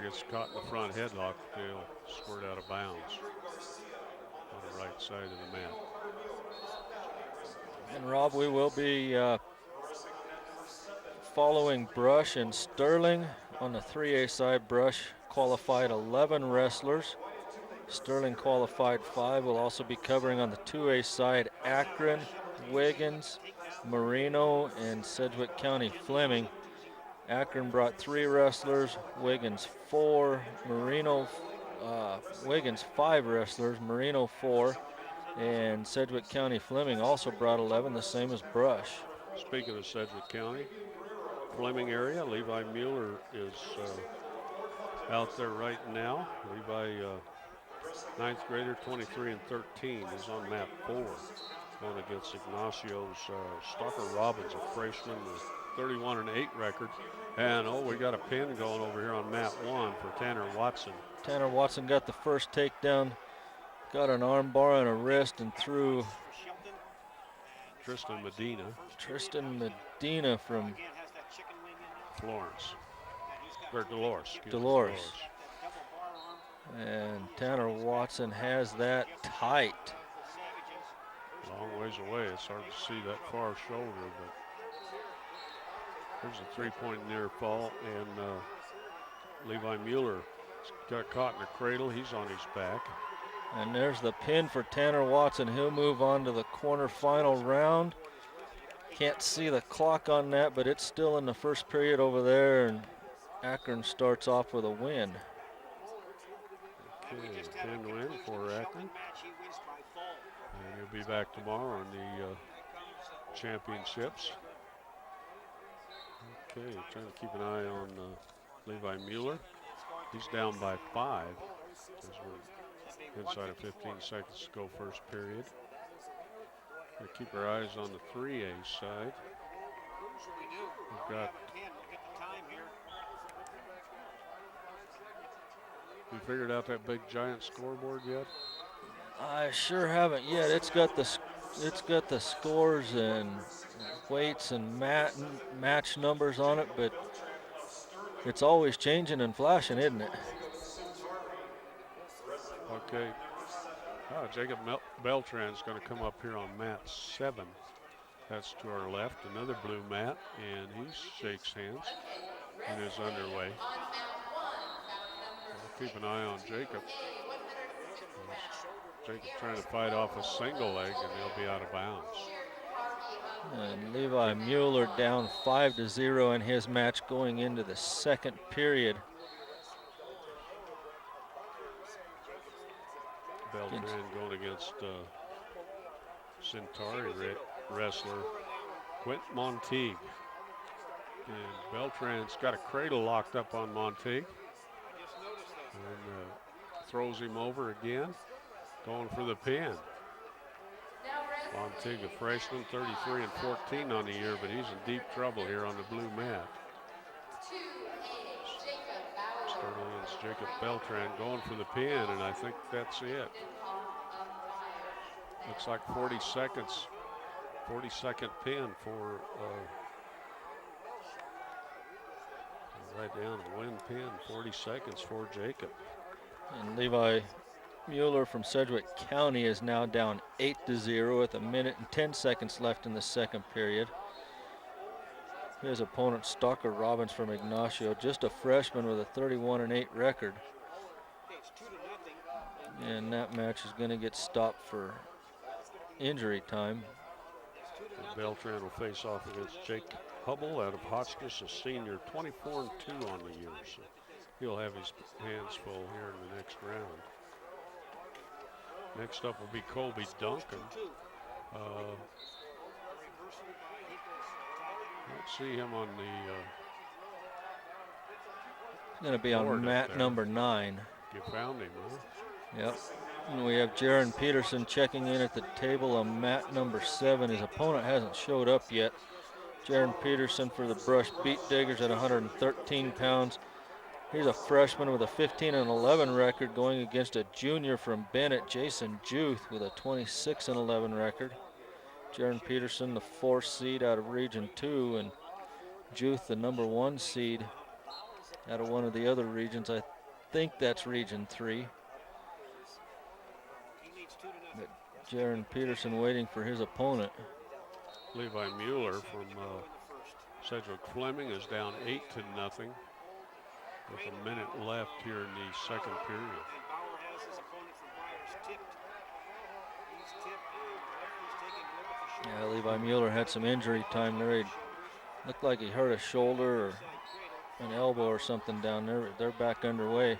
gets caught in the front headlock, they'll squirt out of bounds on the right side of the mat. And Rob, we will be following Brush and Sterling on the 3A side. Brush qualified 11 wrestlers. Sterling qualified 5. We'll also be covering on the 2A side Akron, Wiggins, Marino, and Sedgwick County Fleming. Akron brought 3 wrestlers, Wiggins 4, Wiggins 5 wrestlers, Marino 4, and Sedgwick County Fleming also brought 11, the same as Brush. Speaking of Sedgwick County, Fleming area, Levi Mueller is out there right now. Levi, ninth grader, 23 and 13, is on mat 4, going against Ignacio's Stalker Robbins, a freshman with 31 and 8 record. And we got a pin going over here on mat 1 for Tanner Watson. Tanner Watson got the first takedown, got an arm bar and a wrist, and threw Tristan Medina from Florence, or Dolores. Dolores. And Tanner Watson has that tight. Long ways away. It's hard to see that far shoulder, but there's a 3-point near fall, and Levi Mueller got caught in the cradle. He's on his back. And there's the pin for Tanner Watson. He'll move on to the quarterfinal round. Can't see the clock on that, but it's still in the first period over there, and Akron starts off with a win. Okay, pin win for Akron. And he'll be back tomorrow in the championships. Okay, trying to keep an eye on Levi Mueller. He's down by 5 as we're inside of 15 seconds to go first period. We'll keep our eyes on the 3A side. We've got. You figured out that big giant scoreboard yet? I sure haven't yet. It's got the scores and weights and match numbers on it, but it's always changing and flashing, isn't it? Okay. Jacob Beltran's going to come up here on mat 7. That's to our left, another blue mat, and he shakes hands and is underway. We'll keep an eye on Jacob. Jacob trying to fight off a single leg, and he'll be out of bounds. And Levi Mueller down 5-0 in his match going into the second period. Beltran going against Centauri wrestler Quint Monteague. And Beltran's got a cradle locked up on Monteague. And throws him over again, going for the pin. Monteague, a freshman, 33 and 14 on the year, but he's in deep trouble here on the blue mat. Starting against Jacob Beltran, going for the pin, and I think that's it. Looks like 40 seconds, 40-second pin for, right down a win pin, 40 seconds for Jacob. And Levi Mueller from Sedgwick County is now down 8-0 with 1 minute and 10 seconds left in the second period. His opponent, Stalker Robbins from Ignacio, just a freshman with a 31 and 8 record. And that match is going to get stopped for injury time. And Beltran will face off against Jake Hubble out of Hotchkiss, a senior, 24 and 2 on the year. So he'll have his hands full here in the next round. Next up will be Colby Duncan. Let's see him on the. Going to be on mat number 9. You found him, huh? Yep. And we have Jaron Peterson checking in at the table on mat number 7. His opponent hasn't showed up yet. Jaron Peterson for the Brush Beat Diggers at 113 pounds. He's a freshman with a 15 and 11 record going against a junior from Bennett, Jason Juth, with a 26 and 11 record. Jaron Peterson, the 4th seed out of Region 2, and Juth, the number 1 seed out of one of the other regions. I think that's Region 3. But Jaron Peterson waiting for his opponent. Levi Mueller from Sedgwick Fleming is down 8-0 with a minute left here in the second period. Yeah, Levi Mueller had some injury time there. He looked like he hurt a shoulder or an elbow or something down there. They're back underway.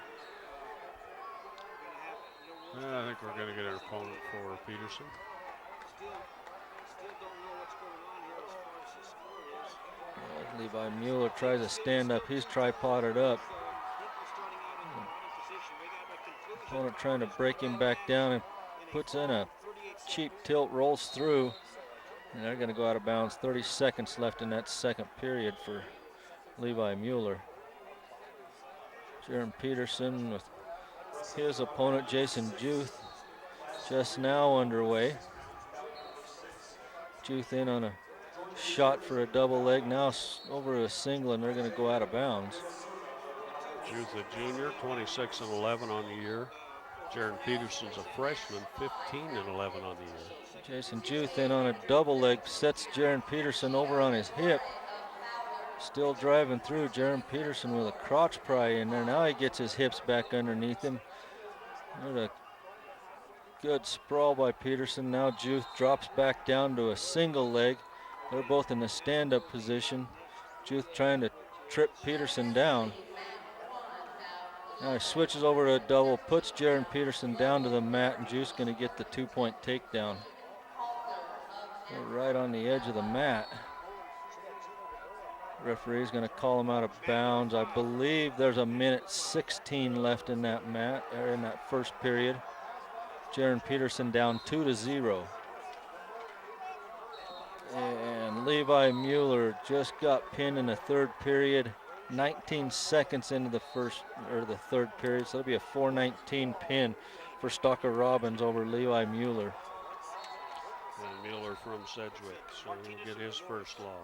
I think we're going to get an opponent for Peterson. Levi Mueller tries to stand up. He's tripoded up. Opponent trying to break him back down and puts in a cheap tilt, rolls through. And they're going to go out of bounds. 30 seconds left in that second period for Levi Mueller. Jaron Peterson with his opponent, Jason Juth, just now underway. Juth in on a shot for a double leg, now over a single, and they're going to go out of bounds. Juth a junior, 26-11 on the year. Jaron Peterson's a freshman, 15-11 on the year. Jason Juth in on a double leg, sets Jaron Peterson over on his hip. Still driving through. Jaron Peterson with a crotch pry in there. Now he gets his hips back underneath him. There's a good sprawl by Peterson. Now Juth drops back down to a single leg. They're both in the stand-up position. Juth trying to trip Peterson down. Now he switches over to a double, puts Jaron Peterson down to the mat, and Juth's going to get the 2-point takedown. They're right on the edge of the mat. Referee's going to call him out of bounds. I believe there's a minute 16 left in that mat, or in that first period. Jaron Peterson down 2-0. And Levi Mueller just got pinned in the third period. 19 seconds into the third period, so it'll be a 4:19 pin for Stalker Robbins over Levi Mueller. And Mueller from Sedgwick, so he'll get his first loss.